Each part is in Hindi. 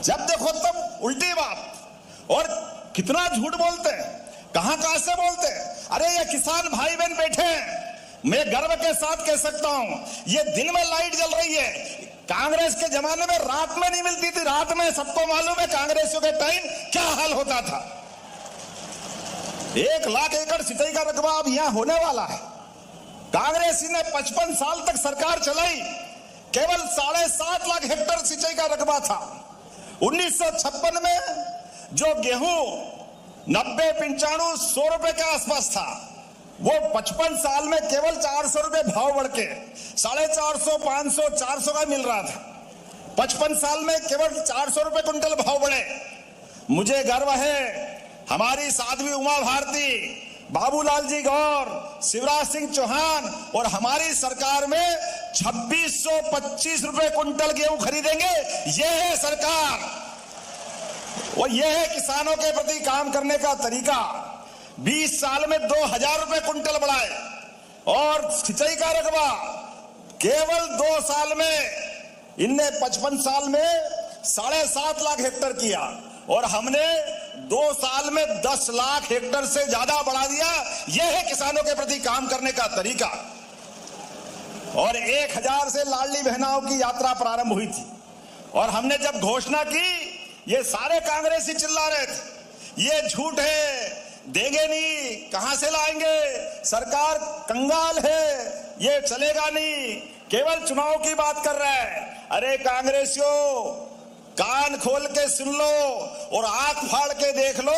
जब देखो तब उल्टी बात, और कितना झूठ बोलते हैं, कहां से बोलते हैं। अरे ये किसान भाई बहन बैठे हैं, मैं गर्व के साथ कह सकता हूं, ये दिन में लाइट जल रही है। कांग्रेस के जमाने में रात में नहीं मिलती थी, रात में सबको मालूम है कांग्रेसियों के टाइम क्या हाल होता था। 1 लाख एकड़ सिंचाई का रकबा अब यहां होने वाला है। कांग्रेस ने 55 साल तक सरकार चलाई, केवल 7.5 लाख हेक्टेयर सिंचाई का रकबा था। 1956 में जो गेहूं 90, 95, 100 रुपए के आसपास था, वो 55 साल में केवल 400 रुपए भाव बढ़ के 450, 500, 400 का मिल रहा था। 55 साल में केवल 400 रुपए क्विंटल भाव बढ़े। मुझे गर्व है हमारी साध्वी उमा भारती, बाबूलाल जी गौर, शिवराज सिंह चौहान और हमारी सरकार में 2625 रुपए क्विंटल गेहूं खरीदेंगे। यह है सरकार और यह है किसानों के प्रति काम करने का तरीका। 20 साल में 2000 रुपए क्विंटल बढ़ाए और सिंचाई का रकबा केवल 2 साल में, इनने 55 साल में 7.5 लाख हेक्टेयर किया और हमने 2 साल में 10 लाख हेक्टेयर से ज्यादा बढ़ा दिया। यह है किसानों के प्रति काम करने का तरीका। और 1000 से लाडली बहनाओं की यात्रा प्रारंभ हुई थी और हमने जब घोषणा की, ये सारे कांग्रेसी चिल्ला रहे थे ये झूठ है, देंगे नहीं, कहां से लाएंगे, सरकार कंगाल है, ये चलेगा नहीं, केवल चुनाव की बात कर रहा है। अरे कांग्रेसियों, कान खोल के सुन लो और आंख फाड़ के देख लो,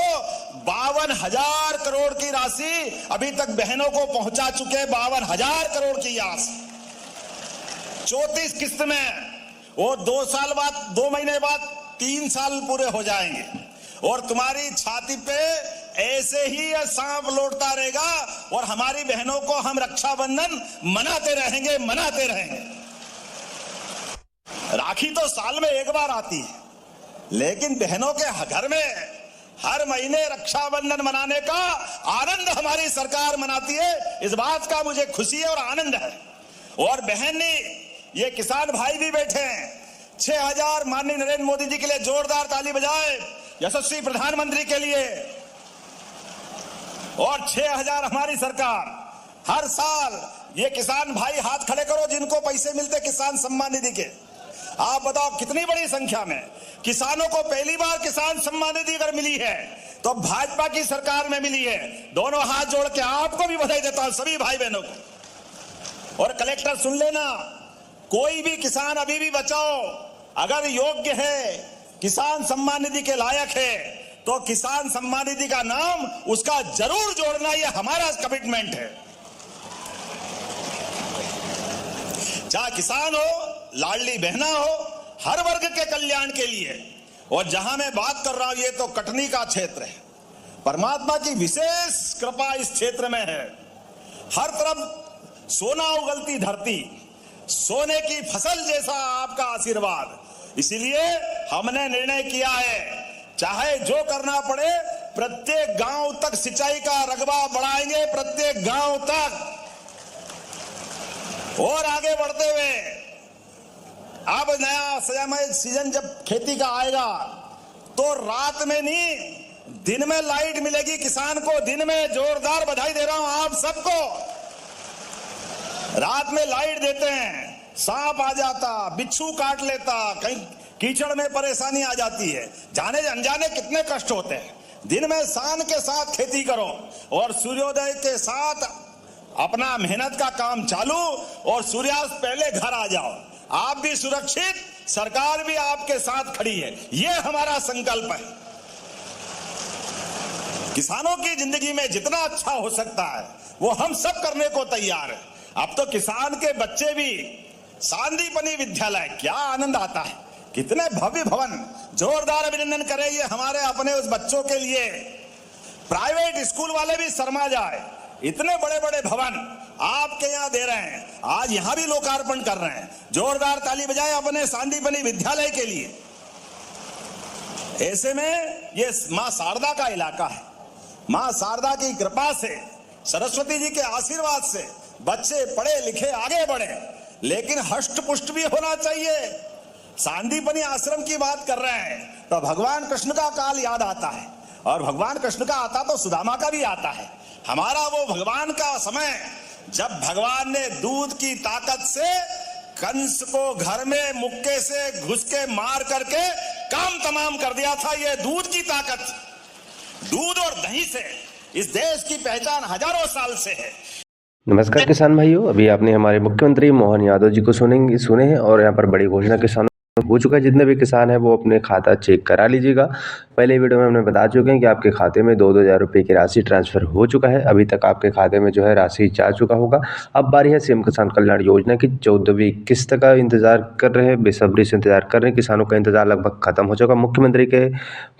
52,000 करोड़ की राशि अभी तक बहनों को पहुंचा चुके। 52,000 करोड़ की राशि 34 किस्त में, वो 2 साल बाद, 2 महीने बाद 3 साल पूरे हो जाएंगे और तुम्हारी छाती पे ऐसे ही यह सांप लौटता रहेगा और हमारी बहनों को हम रक्षाबंधन मनाते रहेंगे। राखी तो साल में 1 बार आती है, लेकिन बहनों के घर में हर महीने रक्षाबंधन मनाने का आनंद हमारी सरकार मनाती है। इस बात का मुझे खुशी है और आनंद है। और बहन ने, ये किसान भाई भी बैठे हैं, 6000 माननीय नरेंद्र मोदी जी के लिए जोरदार ताली बजाए, यशस्वी प्रधानमंत्री के लिए। और 6000 हमारी सरकार हर साल। ये किसान भाई हाथ खड़े करो जिनको पैसे मिलते किसान सम्मान निधि के। आप बताओ कितनी बड़ी संख्या में किसानों को पहली बार किसान सम्मान निधि अगर मिली है तो भाजपा की सरकार में मिली है। दोनों हाथ जोड़ के आपको भी बधाई देता हूं, सभी भाई बहनों को। और कलेक्टर सुन लेना, कोई भी किसान अभी भी बचाओ, अगर योग्य है, किसान सम्मान निधि के लायक है, तो किसान सम्मान निधि का नाम उसका जरूर जोड़ना, यह हमारा कमिटमेंट है। चाहे किसान हो, लाडली बहना हो, हर वर्ग के कल्याण के लिए। और जहां मैं बात कर रहा हूं, ये तो कटनी का क्षेत्र है। परमात्मा की विशेष कृपा इस क्षेत्र में है। हर तरफ सोना उगलती धरती, सोने की फसल जैसा आपका आशीर्वाद। इसीलिए हमने निर्णय किया है, चाहे जो करना पड़े, प्रत्येक गांव तक सिंचाई का रकबा बढ़ाएंगे, प्रत्येक गांव तक। और आगे बढ़ते हुए अब नया समय सीजन जब खेती का आएगा तो रात में नहीं, दिन में लाइट मिलेगी किसान को। दिन में जोरदार बधाई दे रहा हूं आप सबको। रात में लाइट देते हैं, सांप आ जाता, बिच्छू काट लेता, कहीं कीचड़ में परेशानी आ जाती है, जाने अनजाने कितने कष्ट होते हैं। दिन में शान के साथ खेती करो और सूर्योदय के साथ अपना मेहनत का काम चालू और सूर्यास्त पहले घर आ जाओ। आप भी सुरक्षित, सरकार भी आपके साथ खड़ी है, यह हमारा संकल्प है। किसानों की जिंदगी में जितना अच्छा हो सकता है वो हम सब करने को तैयार है। अब तो किसान के बच्चे भी सांदीपनी विद्यालय, क्या आनंद आता है, कितने भव्य भवन। जोरदार अभिनंदन करें ये हमारे अपने उस बच्चों के लिए। प्राइवेट स्कूल वाले भी शर्मा जाए, इतने बड़े बड़े भवन आपके यहां दे रहे हैं, आज यहां भी लोकार्पण कर रहे हैं। जोरदार ताली बजाए अपने सांदीपनी विद्यालय के लिए। ऐसे में ये मां शारदा का इलाका है। मां शारदा की कृपा से, सरस्वती जी के आशीर्वाद से बच्चे पढ़े लिखे आगे बढ़े, लेकिन हष्ट पुष्ट भी होना चाहिए। सांदीपनी आश्रम की बात कर रहे हैं तो भगवान कृष्ण का काल याद आता है, और भगवान कृष्ण का आता तो सुदामा का भी आता है। हमारा वो भगवान का समय जब भगवान ने दूध की ताकत से कंस को घर में मुक्के से घुस के मार करके काम तमाम कर दिया था। ये दूध की ताकत, दूध और दही से इस देश की पहचान हजारों साल से है। नमस्कार किसान भाइयों, अभी आपने हमारे मुख्यमंत्री मोहन यादव जी को सुने हैं और यहाँ पर बड़ी घोषणा किसानों हो चुका है। जितने भी किसान हैं वो अपने खाता चेक करा लीजिएगा। पहले वीडियो में हमने बता चुके हैं कि आपके खाते में 2-2 हज़ार रुपये की राशि ट्रांसफ़र हो चुका है। अभी तक आपके खाते में जो है राशि जा चुका होगा। अब बारी है सीएम किसान कल्याण योजना की 14वीं किस्त का इंतजार कर रहे हैं, बेसब्री से इंतजार कर रहे हैं। किसानों का इंतजार लगभग खत्म हो चुका। मुख्यमंत्री के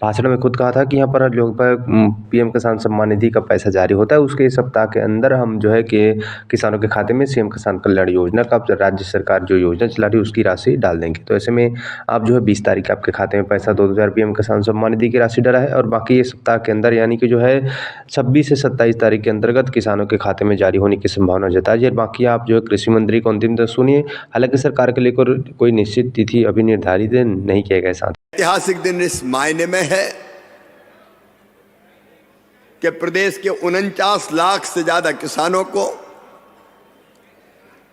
भाषण में खुद कहा था कि यहाँ पर लगभग पीएम किसान सम्मान निधि का पैसा जारी होता है, उसके सप्ताह के अंदर हम जो है कि किसानों के खाते में सीएम किसान कल्याण योजना का राज्य सरकार जो योजना चला रही है उसकी राशि डाल देंगे। तो ऐसे में आप जो है 20 तारीख आपके खाते में पैसा 2,000 पीएम किसान सम्मान निधि की राशि डाला है, और बाकी ये सप्ताह के अंदर यानी कि जो है 26 से 27 तारीख के अंतर्गत किसानों के खाते में जारी होने की संभावना जताई है। बाकी आप जो है कृषि मंत्री को अंतिम तक सुनिए। हालांकि सरकार के लेकर कोई निश्चित तिथि अभी निर्धारित नहीं किया गया। साथ ऐतिहासिक दिन इस मायने में है कि प्रदेश के 49 लाख से ज्यादा किसानों को,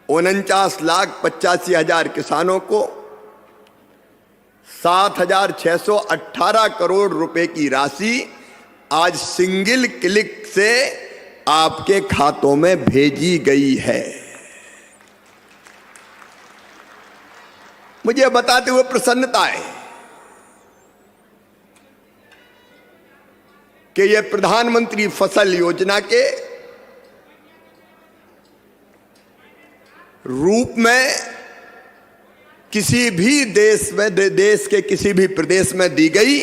49,85,000 किसानों को 7,618 करोड़ रुपए की राशि आज सिंगल क्लिक से आपके खातों में भेजी गई है। मुझे बताते हुए प्रसन्नता है कि यह प्रधानमंत्री फसल योजना के रूप में किसी भी देश के किसी भी प्रदेश में दी गई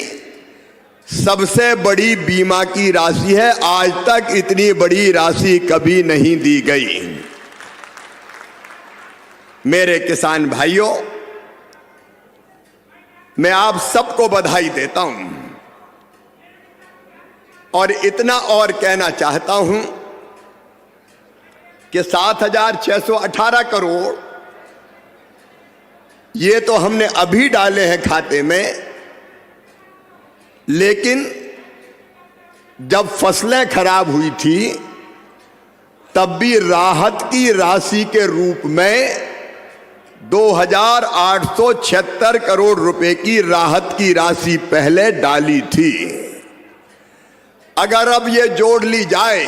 सबसे बड़ी बीमा की राशि है। आज तक इतनी बड़ी राशि कभी नहीं दी गई। मेरे किसान भाइयों, मैं आप सबको बधाई देता हूं और इतना और कहना चाहता हूं कि 7,618 करोड़ ये तो हमने अभी डाले हैं खाते में, लेकिन जब फसलें खराब हुई थी तब भी राहत की राशि के रूप में 2,876 करोड़ रुपए की राहत की राशि पहले डाली थी। अगर अब ये जोड़ ली जाए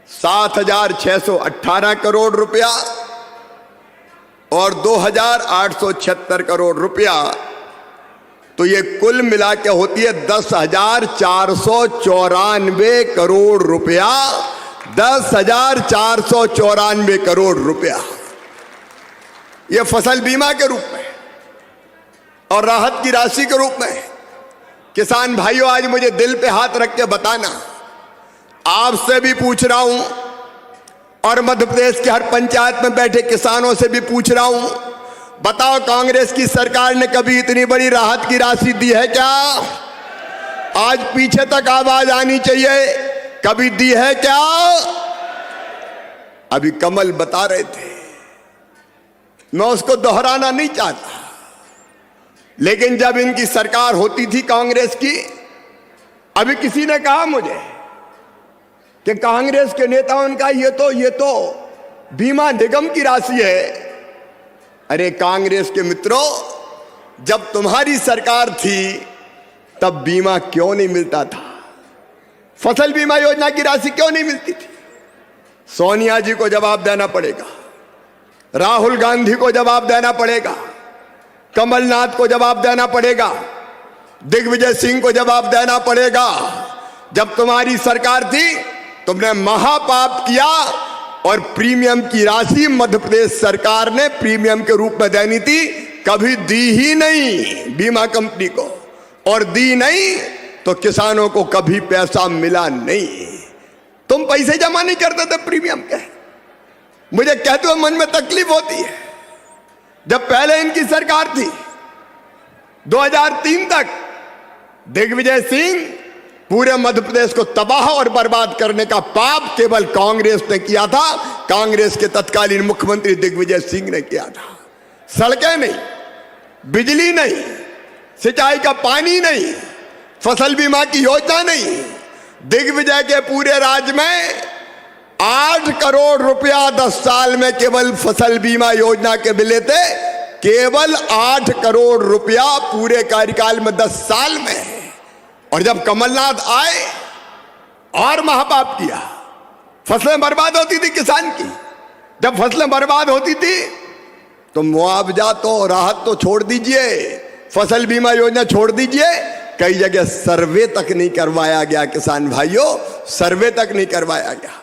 7,618 करोड़ रुपया और 2,876 करोड़ रुपया, तो ये कुल मिला के होती है 10,494 करोड़ रुपया। 10,494 करोड़ रुपया ये फसल बीमा के रूप में और राहत की राशि के रूप में। किसान भाइयों, आज मुझे दिल पे हाथ रख के बताना, आपसे भी पूछ रहा हूं और मध्य प्रदेश के हर पंचायत में बैठे किसानों से भी पूछ रहा हूं, बताओ कांग्रेस की सरकार ने कभी इतनी बड़ी राहत की राशि दी है क्या? आज पीछे तक आवाज आनी चाहिए, कभी दी है क्या? अभी कमल बता रहे थे, मैं उसको दोहराना नहीं चाहता, लेकिन जब इनकी सरकार होती थी कांग्रेस की, अभी किसी ने कहा मुझे कि कांग्रेस के नेताओं का ये तो बीमा निगम की राशि है। अरे कांग्रेस के मित्रों, जब तुम्हारी सरकार थी तब बीमा क्यों नहीं मिलता था? फसल बीमा योजना की राशि क्यों नहीं मिलती थी? सोनिया जी को जवाब देना पड़ेगा, राहुल गांधी को जवाब देना पड़ेगा, कमलनाथ को जवाब देना पड़ेगा, दिग्विजय सिंह को जवाब देना पड़ेगा। जब तुम्हारी सरकार थी तुमने महापाप किया और प्रीमियम की राशि मध्य प्रदेश सरकार ने प्रीमियम के रूप में देनी थी, कभी दी ही नहीं बीमा कंपनी को, और दी नहीं तो किसानों को कभी पैसा मिला नहीं। तुम पैसे जमा नहीं करते थे प्रीमियम के। मुझे कहते हुए मन में तकलीफ होती है, जब पहले इनकी सरकार थी 2003 तक दिग्विजय सिंह पूरे मध्य प्रदेश को तबाह और बर्बाद करने का पाप केवल कांग्रेस ने किया था। कांग्रेस के तत्कालीन मुख्यमंत्री दिग्विजय सिंह ने किया था। सड़कें नहीं, बिजली नहीं, सिंचाई का पानी नहीं, फसल बीमा की योजना नहीं। दिग्विजय के पूरे राज्य में 8 करोड़ रुपया 10 साल में केवल फसल बीमा योजना के मिले थे। केवल 8 करोड़ रुपया पूरे कार्यकाल में 10 साल में। और जब कमलनाथ आए और महापाप किया, फसलें बर्बाद होती थी किसान की। जब फसलें बर्बाद होती थी तो मुआवजा तो राहत तो छोड़ दीजिए, फसल बीमा योजना छोड़ दीजिए, कई जगह सर्वे तक नहीं करवाया गया किसान भाइयों, सर्वे तक नहीं करवाया गया।